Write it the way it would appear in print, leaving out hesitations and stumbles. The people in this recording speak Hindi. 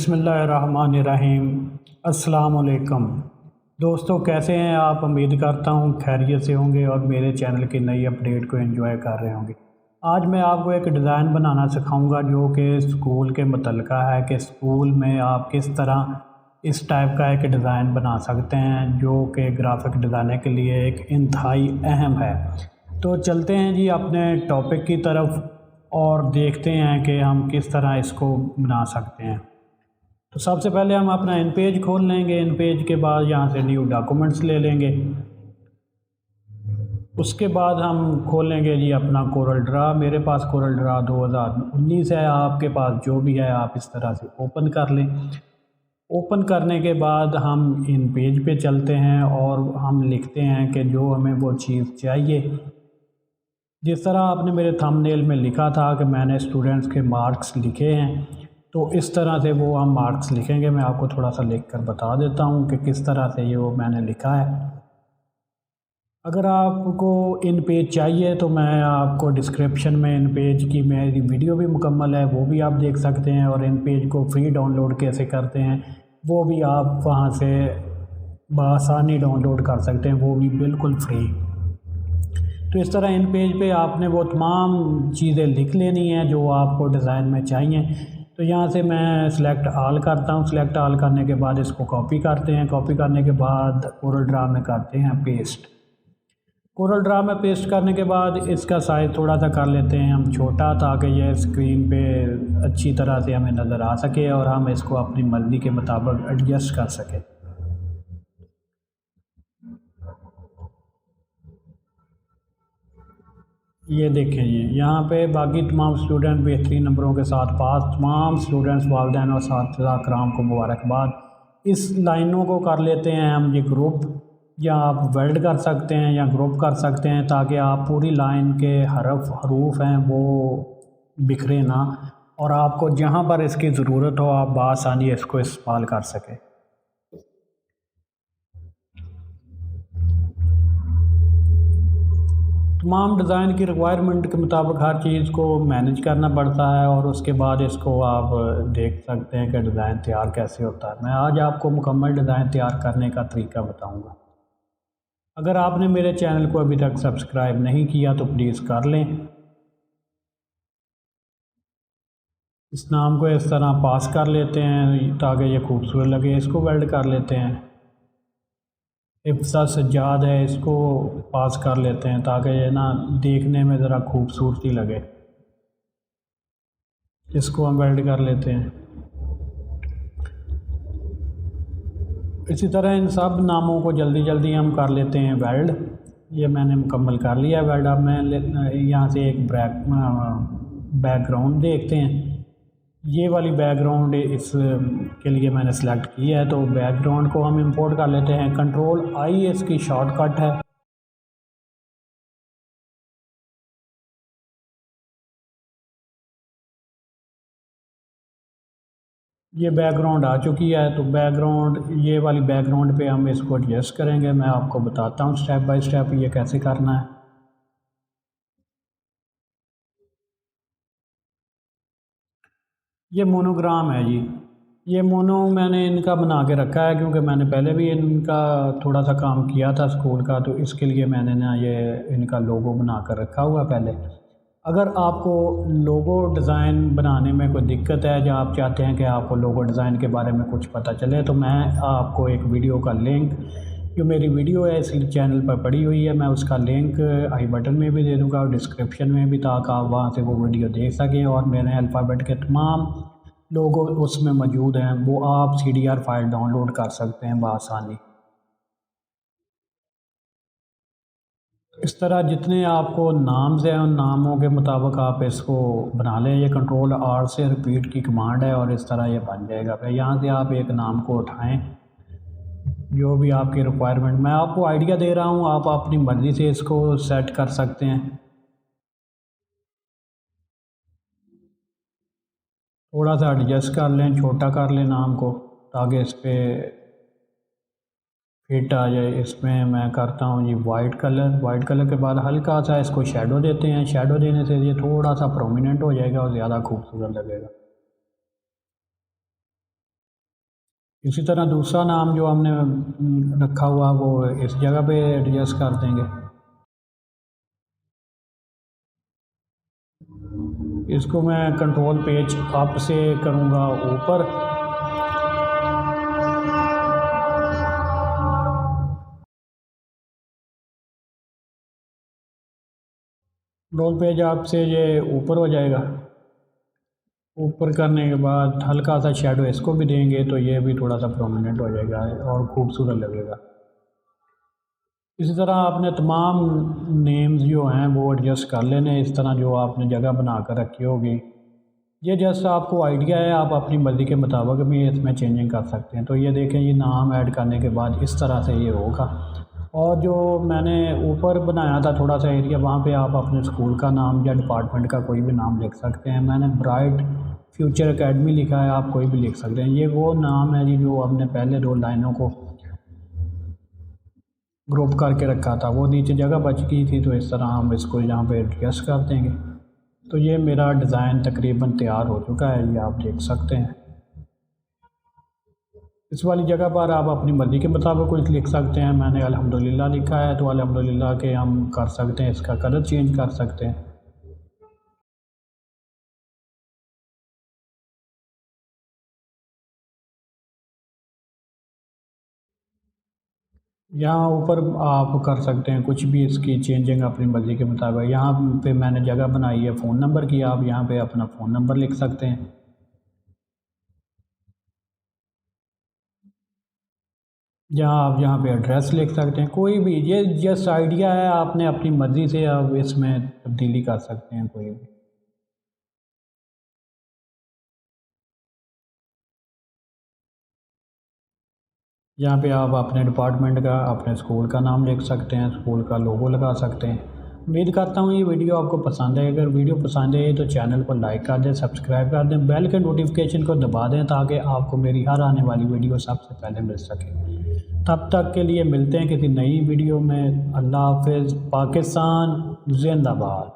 बिस्मिल्लाहिर्रहमानिर्रहीम। अस्सलाम वालेकुम दोस्तों, कैसे हैं आप? उम्मीद करता हूँ खैरियत से होंगे और मेरे चैनल की नई अपडेट को एंजॉय कर रहे होंगे। आज मैं आपको एक डिज़ाइन बनाना सिखाऊंगा जो कि स्कूल के मुतल्लिका है कि स्कूल में आप किस तरह इस टाइप का एक डिज़ाइन बना सकते हैं जो कि ग्राफिक डिज़ाइनर के लिए एक इंतहाई अहम है। तो चलते हैं जी अपने टॉपिक की तरफ और देखते हैं कि हम किस तरह इसको बना सकते हैं। तो सबसे पहले हम अपना इन पेज खोल लेंगे। इन पेज के बाद यहाँ से न्यू डॉक्यूमेंट्स ले लेंगे। उसके बाद हम खोलेंगे जी अपना कोरल ड्रा। मेरे पास कोरल ड्रा 2019 है, आपके पास जो भी है आप इस तरह से ओपन कर लें। ओपन करने के बाद हम इन पेज पे चलते हैं और हम लिखते हैं कि जो हमें वो चीज़ चाहिए। जिस तरह आपने मेरे थंबनेल में लिखा था कि मैंने स्टूडेंट्स के मार्क्स लिखे हैं, तो इस तरह से वो हम मार्क्स लिखेंगे। मैं आपको थोड़ा सा लिख कर बता देता हूँ कि किस तरह से ये वो मैंने लिखा है। अगर आपको इन पेज चाहिए तो मैं आपको डिस्क्रिप्शन में इन पेज की मेरी वीडियो भी मुकम्मल है, वो भी आप देख सकते हैं। और इन पेज को फ्री डाउनलोड कैसे करते हैं वो भी आप वहाँ से बआसानी डाउनलोड कर सकते हैं, वो भी बिल्कुल फ्री। तो इस तरह इन पेज पे आपने वो तमाम चीज़ें लिख लेनी है जो आपको डिज़ाइन में चाहिए। तो यहाँ से मैं सिलेक्ट ऑल करता हूँ। सिलेक्ट ऑल करने के बाद इसको कॉपी करते हैं। कॉपी करने के बाद कोरल ड्रा में करते हैं पेस्ट। कोरल ड्रा में पेस्ट करने के बाद इसका साइज़ थोड़ा सा कर लेते हैं हम छोटा, ताकि यह स्क्रीन पे अच्छी तरह से हमें नज़र आ सके और हम इसको अपनी मर्ज़ी के मुताबिक एडजस्ट कर सकें। ये देखें जी, यहाँ पे बाकी तमाम स्टूडेंट बेहतरीन नंबरों के साथ पास। तमाम स्टूडेंट्स, वालिदैन और साथिया कराम को मुबारकबाद। इस लाइनों को कर लेते हैं हम ये ग्रुप, या आप वेल्ड कर सकते हैं या ग्रुप कर सकते हैं, ताकि आप पूरी लाइन के हरूफ हैं वो बिखरे ना और आपको जहाँ पर इसकी ज़रूरत हो आप बआसानी इसको इस्तेमाल कर सकें। तमाम डिज़ाइन की रिक्वायरमेंट के मुताबिक हर चीज़ को मैनेज करना पड़ता है और उसके बाद इसको आप देख सकते हैं कि डिज़ाइन तैयार कैसे होता है। मैं आज आपको मुकम्मल डिज़ाइन तैयार करने का तरीका बताऊंगा। अगर आपने मेरे चैनल को अभी तक सब्सक्राइब नहीं किया तो प्लीज़ कर लें। इस नाम को इस तरह पास कर लेते हैं ताकि ये खूबसूरत लगे। इसको वेल्ड कर लेते हैं। हिफ्सा सज्जाद है, इसको पास कर लेते हैं ताकि ये ना देखने में ज़रा खूबसूरती लगे। इसको हम वेल्ड कर लेते हैं। इसी तरह इन सब नामों को जल्दी जल्दी हम कर लेते हैं वेल्ड। ये मैंने मुकम्मल कर लिया वेल्ड। अब मैं यहाँ से एक बैकग्राउंड देखते हैं। ये वाली बैकग्राउंड इस के लिए मैंने सेलेक्ट किया है, तो बैकग्राउंड को हम इंपोर्ट कर लेते हैं। कंट्रोल आई इसकी शॉर्टकट है। ये बैकग्राउंड आ चुकी है, तो बैकग्राउंड, ये वाली बैकग्राउंड पे हम इसको एडजस्ट करेंगे। मैं आपको बताता हूँ स्टेप बाय स्टेप ये कैसे करना है। ये मोनोग्राम है जी। ये मोनो मैंने इनका बना के रखा है क्योंकि मैंने पहले भी इनका थोड़ा सा काम किया था स्कूल का, तो इसके लिए मैंने ना ये इनका लोगो बना कर रखा हुआ पहले। अगर आपको लोगो डिज़ाइन बनाने में कोई दिक्कत है या आप चाहते हैं कि आपको लोगो डिज़ाइन के बारे में कुछ पता चले, तो मैं आपको एक वीडियो का लिंक, जो मेरी वीडियो है इस चैनल पर पड़ी हुई है, मैं उसका लिंक आई बटन में भी दे दूँगा और डिस्क्रिप्शन में भी, ताकि आप वहाँ से वो वीडियो देख सकें। और मेरे अल्फ़ाबेट के तमाम लोगो उसमें मौजूद हैं, वो आप CDR फाइल डाउनलोड कर सकते हैं बआसानी। इस तरह जितने आपको नाम्स हैं उन नामों के मुताबिक आप इसको बना लें। ये कंट्रोल R से रिपीट की कमांड है और इस तरह ये बन जाएगा। फिर यहाँ से आप एक नाम को उठाएं, जो भी आपकी रिक्वायरमेंट, मैं आपको आइडिया दे रहा हूँ, आप अपनी मर्ज़ी से इसको सेट कर सकते हैं। थोड़ा सा एडजस्ट कर लें, छोटा कर लें नाम को ताकि इस पर फिट आ जाए। इसमें मैं करता हूँ जी वाइट कलर। वाइट कलर के बाद हल्का सा इसको शेडो देते हैं। शेडो देने से ये थोड़ा सा प्रोमिनेंट हो जाएगा और ज़्यादा खूबसूरत लगेगा। इसी तरह दूसरा नाम जो हमने रखा हुआ वो इस जगह पे एडजस्ट कर देंगे। इसको मैं कंट्रोल पेज अप से करूँगा ऊपर। कंट्रोल पेज अप से ये ऊपर हो जाएगा। ऊपर करने के बाद हल्का सा शेडो इसको भी देंगे तो ये भी थोड़ा सा प्रोमिनेंट हो जाएगा और खूबसूरत लगेगा। इसी तरह आपने तमाम नेम्स जो हैं वो एडजस्ट कर लेने इस तरह जो आपने जगह बना कर रखी होगी। ये जस्ट आपको आइडिया है, आप अपनी मर्ज़ी के मुताबिक भी इसमें चेंजिंग कर सकते हैं। तो ये देखें, ये नाम ऐड करने के बाद इस तरह से ये होगा। और जो मैंने ऊपर बनाया था थोड़ा सा एरिया, वहाँ पे आप अपने स्कूल का नाम या डिपार्टमेंट का कोई भी नाम लिख सकते हैं। मैंने ब्राइट फ्यूचर एकेडमी लिखा है, आप कोई भी लिख सकते हैं। ये वो नाम है जी जो हमने पहले 2 लाइनों को ग्रुप करके रखा था, वो नीचे जगह बच गई थी, तो इस तरह हम इसको यहाँ पे एडजस्ट कर देंगे। तो ये मेरा डिज़ाइन तकरीबन तैयार हो चुका है, ये आप देख सकते हैं। इस वाली जगह पर आप अपनी मर्ज़ी के मुताबिक कुछ लिख सकते हैं। मैंने अल्हम्दुलिल्लाह लिखा है, तो अल्हम्दुलिल्लाह के हम कर सकते हैं, इसका कलर चेंज कर सकते हैं। यहाँ ऊपर आप कर सकते हैं कुछ भी इसकी चेंजिंग अपनी मर्ज़ी के मुताबिक। यहाँ पे मैंने जगह बनाई है फ़ोन नंबर की, आप यहाँ पे अपना फ़ोन नंबर लिख सकते हैं। आप यहाँ पे एड्रेस लिख सकते हैं, कोई भी। ये जस्ट आइडिया है, आपने अपनी मर्ज़ी से आप इसमें तब्दीली कर सकते हैं कोई भी। यहाँ पे आप अपने डिपार्टमेंट का, अपने स्कूल का नाम लिख सकते हैं, स्कूल का लोगो लगा सकते हैं। उम्मीद करता हूँ ये वीडियो आपको पसंद है। अगर वीडियो पसंद है तो चैनल को लाइक कर दें, सब्सक्राइब कर दें, बेल के नोटिफिकेशन को दबा दें ताकि आपको मेरी हर आने वाली वीडियो सबसे पहले मिल सके। तब तक के लिए मिलते हैं किसी नई वीडियो में। अल्लाह हाफ़िज़। पाकिस्तान जिंदाबाद।